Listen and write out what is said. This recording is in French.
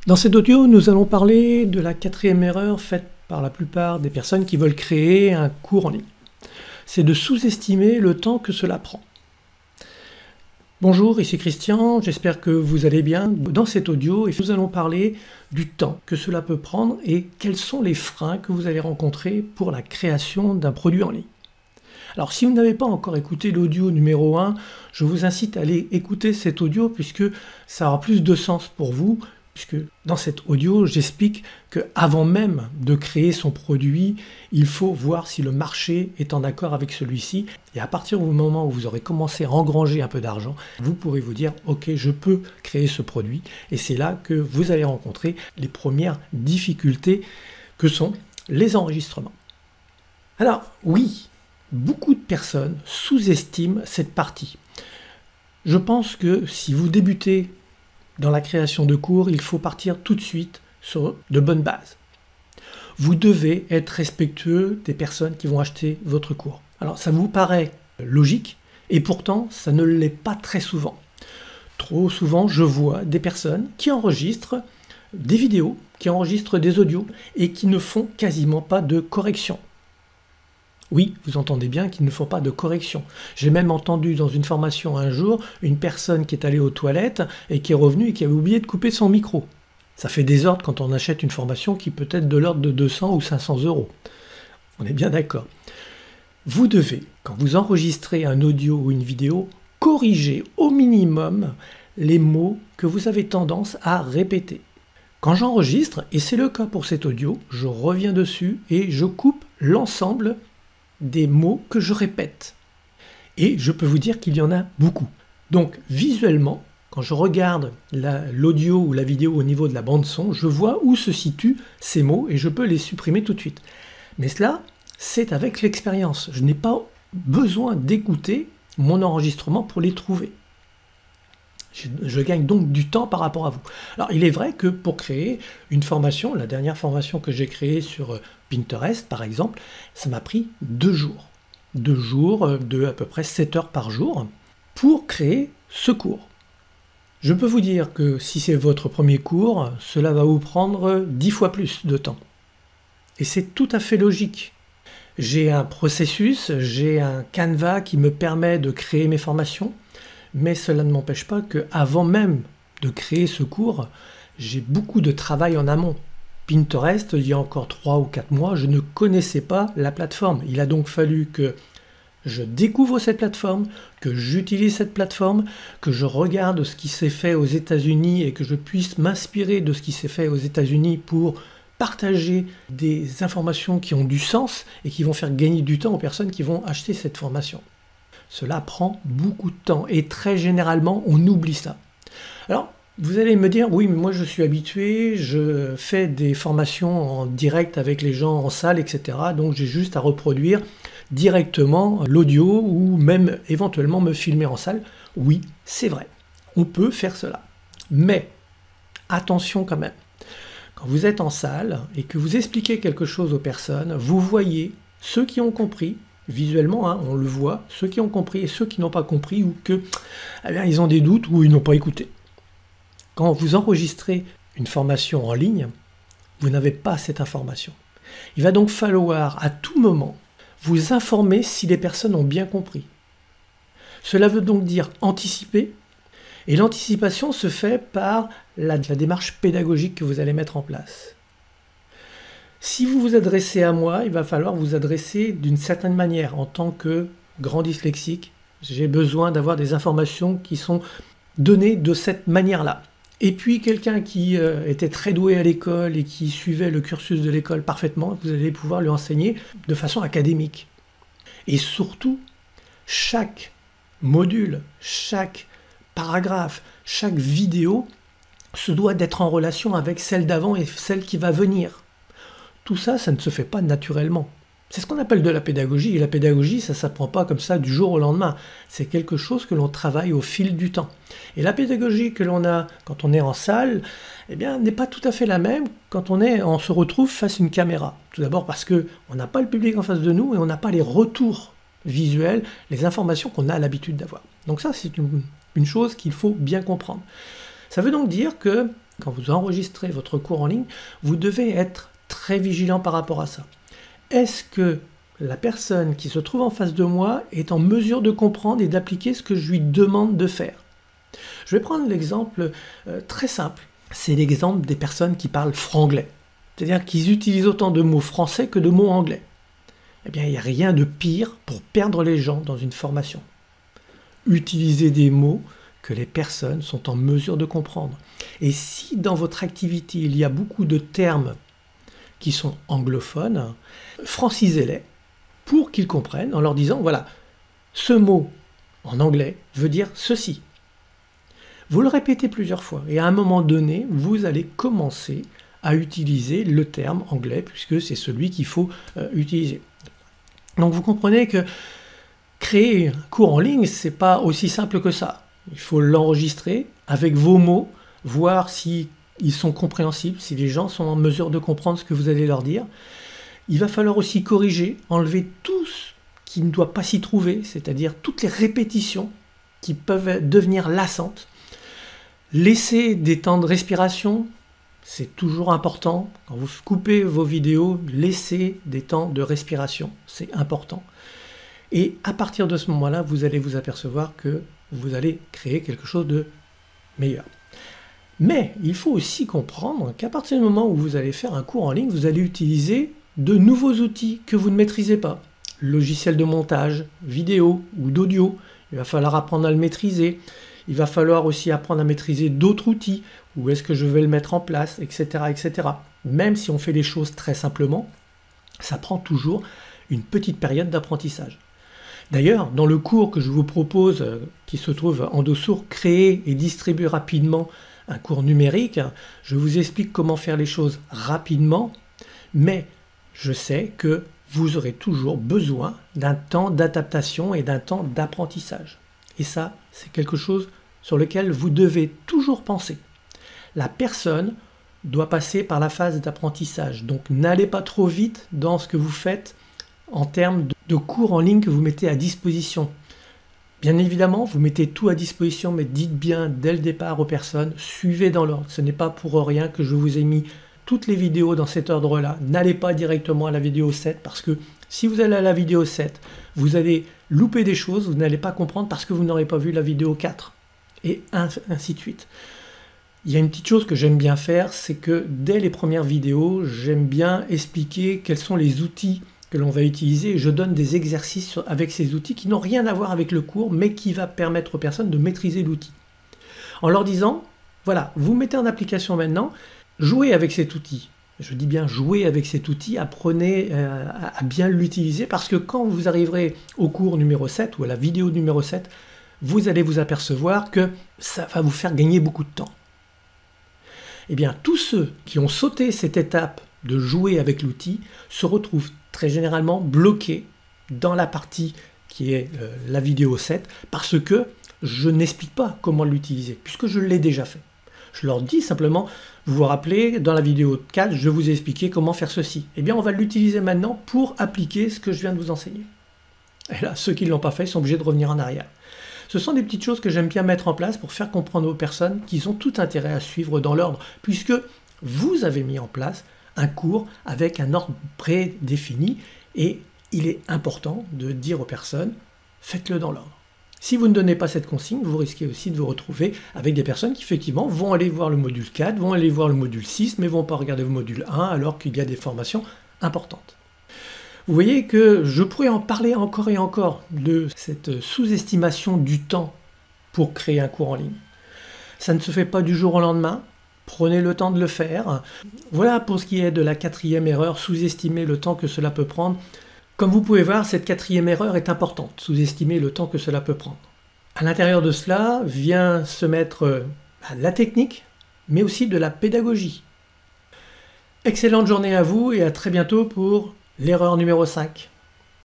Dans cet audio, nous allons parler de la quatrième erreur faite par la plupart des personnes qui veulent créer un cours en ligne. C'est de sous-estimer le temps que cela prend. Bonjour, ici Christian, j'espère que vous allez bien. Dans cet audio, nous allons parler du temps que cela peut prendre et quels sont les freins que vous allez rencontrer pour la création d'un produit en ligne. Alors si vous n'avez pas encore écouté l'audio numéro 1, je vous incite à aller écouter cet audio puisque ça aura plus de sens pour vous. Puisque dans cet audio, j'explique qu'avant même de créer son produit, il faut voir si le marché est en accord avec celui-ci. Et à partir du moment où vous aurez commencé à engranger un peu d'argent, vous pourrez vous dire « Ok, je peux créer ce produit ». Et c'est là que vous allez rencontrer les premières difficultés que sont les enregistrements. Alors oui, beaucoup de personnes sous-estiment cette partie. Je pense que si vous débutez dans la création de cours, il faut partir tout de suite sur de bonnes bases. Vous devez être respectueux des personnes qui vont acheter votre cours. Alors ça vous paraît logique et pourtant ça ne l'est pas très souvent. Trop souvent je vois des personnes qui enregistrent des vidéos, qui enregistrent des audios et qui ne font quasiment pas de correction. Oui, vous entendez bien qu'ils ne font pas de correction. J'ai même entendu dans une formation un jour une personne qui est allée aux toilettes et qui est revenue et qui avait oublié de couper son micro. Ça fait désordre quand on achète une formation qui peut être de l'ordre de 200 ou 500 €. On est bien d'accord. Vous devez, quand vous enregistrez un audio ou une vidéo, corriger au minimum les mots que vous avez tendance à répéter. Quand j'enregistre, et c'est le cas pour cet audio, je reviens dessus et je coupe l'ensemble des mots que je répète. Et je peux vous dire qu'il y en a beaucoup. Donc visuellement, quand je regarde l'audio ou la vidéo au niveau de la bande son, je vois où se situent ces mots et je peux les supprimer tout de suite. Mais cela, c'est avec l'expérience. Je n'ai pas besoin d'écouter mon enregistrement pour les trouver. Je gagne donc du temps par rapport à vous. Alors il est vrai que pour créer une formation, la dernière formation que j'ai créée sur Pinterest par exemple, ça m'a pris 2 jours. 2 jours de à peu près 7 heures par jour pour créer ce cours. Je peux vous dire que si c'est votre premier cours, cela va vous prendre 10 fois plus de temps. Et c'est tout à fait logique. J'ai un processus, j'ai un Canva qui me permet de créer mes formations. Mais cela ne m'empêche pas qu'avant même de créer ce cours, j'ai beaucoup de travail en amont. Pinterest, il y a encore 3 ou 4 mois, je ne connaissais pas la plateforme. Il a donc fallu que je découvre cette plateforme, que j'utilise cette plateforme, que je regarde ce qui s'est fait aux États-Unis et que je puisse m'inspirer de ce qui s'est fait aux États-Unis pour partager des informations qui ont du sens et qui vont faire gagner du temps aux personnes qui vont acheter cette formation. Cela prend beaucoup de temps et très généralement, on oublie ça. Alors, vous allez me dire, oui, mais moi je suis habitué, je fais des formations en direct avec les gens en salle, etc. Donc j'ai juste à reproduire directement l'audio ou même éventuellement me filmer en salle. Oui, c'est vrai, on peut faire cela. Mais attention quand même, quand vous êtes en salle et que vous expliquez quelque chose aux personnes, vous voyez ceux qui ont compris. Visuellement, hein, on le voit, ceux qui ont compris et ceux qui n'ont pas compris ou que ils ont des doutes ou ils n'ont pas écouté. Quand vous enregistrez une formation en ligne, vous n'avez pas cette information. Il va donc falloir à tout moment vous informer si les personnes ont bien compris. Cela veut donc dire anticiper, et l'anticipation se fait par la démarche pédagogique que vous allez mettre en place. Si vous vous adressez à moi, il va falloir vous adresser d'une certaine manière. En tant que grand dyslexique, j'ai besoin d'avoir des informations qui sont données de cette manière-là. Et puis quelqu'un qui était très doué à l'école et qui suivait le cursus de l'école parfaitement, vous allez pouvoir lui enseigner de façon académique. Et surtout, chaque module, chaque paragraphe, chaque vidéo se doit d'être en relation avec celle d'avant et celle qui va venir. Tout ça, ça ne se fait pas naturellement. C'est ce qu'on appelle de la pédagogie, et la pédagogie, ça ne s'apprend pas comme ça du jour au lendemain. C'est quelque chose que l'on travaille au fil du temps. Et la pédagogie que l'on a quand on est en salle, eh bien, n'est pas tout à fait la même quand on se retrouve face à une caméra. Tout d'abord parce qu'on n'a pas le public en face de nous et on n'a pas les retours visuels, les informations qu'on a l'habitude d'avoir. Donc ça, c'est une chose qu'il faut bien comprendre. Ça veut donc dire que Quand vous enregistrez votre cours en ligne, vous devez être très vigilant par rapport à ça. Est-ce que la personne qui se trouve en face de moi est en mesure de comprendre et d'appliquer ce que je lui demande de faire? Je vais prendre l'exemple très simple. C'est l'exemple des personnes qui parlent franglais. C'est-à-dire qu'ils utilisent autant de mots français que de mots anglais. Eh bien, il n'y a rien de pire pour perdre les gens dans une formation. Utilisez des mots que les personnes sont en mesure de comprendre. Et si dans votre activité, il y a beaucoup de termes qui sont anglophones, francisez-les pour qu'ils comprennent en leur disant, voilà, ce mot en anglais veut dire ceci. Vous le répétez plusieurs fois et à un moment donné, vous allez commencer à utiliser le terme anglais puisque c'est celui qu'il faut utiliser. Donc vous comprenez que créer un cours en ligne, c'est pas aussi simple que ça. Il faut l'enregistrer avec vos mots, voir si ils sont compréhensibles, si les gens sont en mesure de comprendre ce que vous allez leur dire. Il va falloir aussi corriger, enlever tout ce qui ne doit pas s'y trouver, c'est-à-dire toutes les répétitions qui peuvent devenir lassantes. Laisser des temps de respiration, c'est toujours important. Quand vous coupez vos vidéos, laissez des temps de respiration, c'est important. Et à partir de ce moment-là, vous allez vous apercevoir que vous allez créer quelque chose de meilleur. Mais il faut aussi comprendre qu'à partir du moment où vous allez faire un cours en ligne, vous allez utiliser de nouveaux outils que vous ne maîtrisez pas. Logiciel de montage, vidéo ou d'audio, il va falloir apprendre à le maîtriser. Il va falloir aussi apprendre à maîtriser d'autres outils. Où est-ce que je vais le mettre en place, etc., etc. Même si on fait les choses très simplement, ça prend toujours une petite période d'apprentissage. D'ailleurs, dans le cours que je vous propose, qui se trouve en dessous, créer et distribuer rapidement un cours numérique, je vous explique comment faire les choses rapidement, mais je sais que vous aurez toujours besoin d'un temps d'adaptation et d'un temps d'apprentissage. Et ça, c'est quelque chose sur lequel vous devez toujours penser. La personne doit passer par la phase d'apprentissage, donc n'allez pas trop vite dans ce que vous faites en termes de cours en ligne que vous mettez à disposition. Bien évidemment, vous mettez tout à disposition, mais dites bien dès le départ aux personnes, suivez dans l'ordre. Ce n'est pas pour rien que je vous ai mis toutes les vidéos dans cet ordre-là. N'allez pas directement à la vidéo 7, parce que si vous allez à la vidéo 7, vous allez louper des choses, vous n'allez pas comprendre parce que vous n'aurez pas vu la vidéo 4, et ainsi de suite. Il y a une petite chose que j'aime bien faire, c'est que dès les premières vidéos, j'aime bien expliquer quels sont les outils que l'on va utiliser. Je donne des exercices avec ces outils qui n'ont rien à voir avec le cours, mais qui va permettre aux personnes de maîtriser l'outil. En leur disant, voilà, vous mettez en application maintenant, jouez avec cet outil. Je dis bien jouez avec cet outil, apprenez à bien l'utiliser, parce que quand vous arriverez au cours numéro 7 ou à la vidéo numéro 7, vous allez vous apercevoir que ça va vous faire gagner beaucoup de temps. Eh bien, tous ceux qui ont sauté cette étape de jouer avec l'outil se retrouvent très généralement bloqués dans la partie qui est la vidéo 7 parce que je n'explique pas comment l'utiliser, puisque je l'ai déjà fait. Je leur dis simplement, vous vous rappelez, dans la vidéo 4, je vous ai expliqué comment faire ceci. Eh bien, on va l'utiliser maintenant pour appliquer ce que je viens de vous enseigner. Et là, ceux qui ne l'ont pas fait sont obligés de revenir en arrière. Ce sont des petites choses que j'aime bien mettre en place pour faire comprendre aux personnes qu'ils ont tout intérêt à suivre dans l'ordre, puisque vous avez mis en place un cours avec un ordre prédéfini et il est important de dire aux personnes, faites-le dans l'ordre. Si vous ne donnez pas cette consigne, vous risquez aussi de vous retrouver avec des personnes qui effectivement vont aller voir le module 4, vont aller voir le module 6, mais ne vont pas regarder le module 1 alors qu'il y a des formations importantes. Vous voyez que je pourrais en parler encore et encore de cette sous-estimation du temps pour créer un cours en ligne. Ça ne se fait pas du jour au lendemain, prenez le temps de le faire. Voilà pour ce qui est de la quatrième erreur, sous-estimer le temps que cela peut prendre. Comme vous pouvez voir, cette quatrième erreur est importante, sous-estimer le temps que cela peut prendre. À l'intérieur de cela vient se mettre la technique, mais aussi de la pédagogie. Excellente journée à vous et à très bientôt pour l'erreur numéro 5.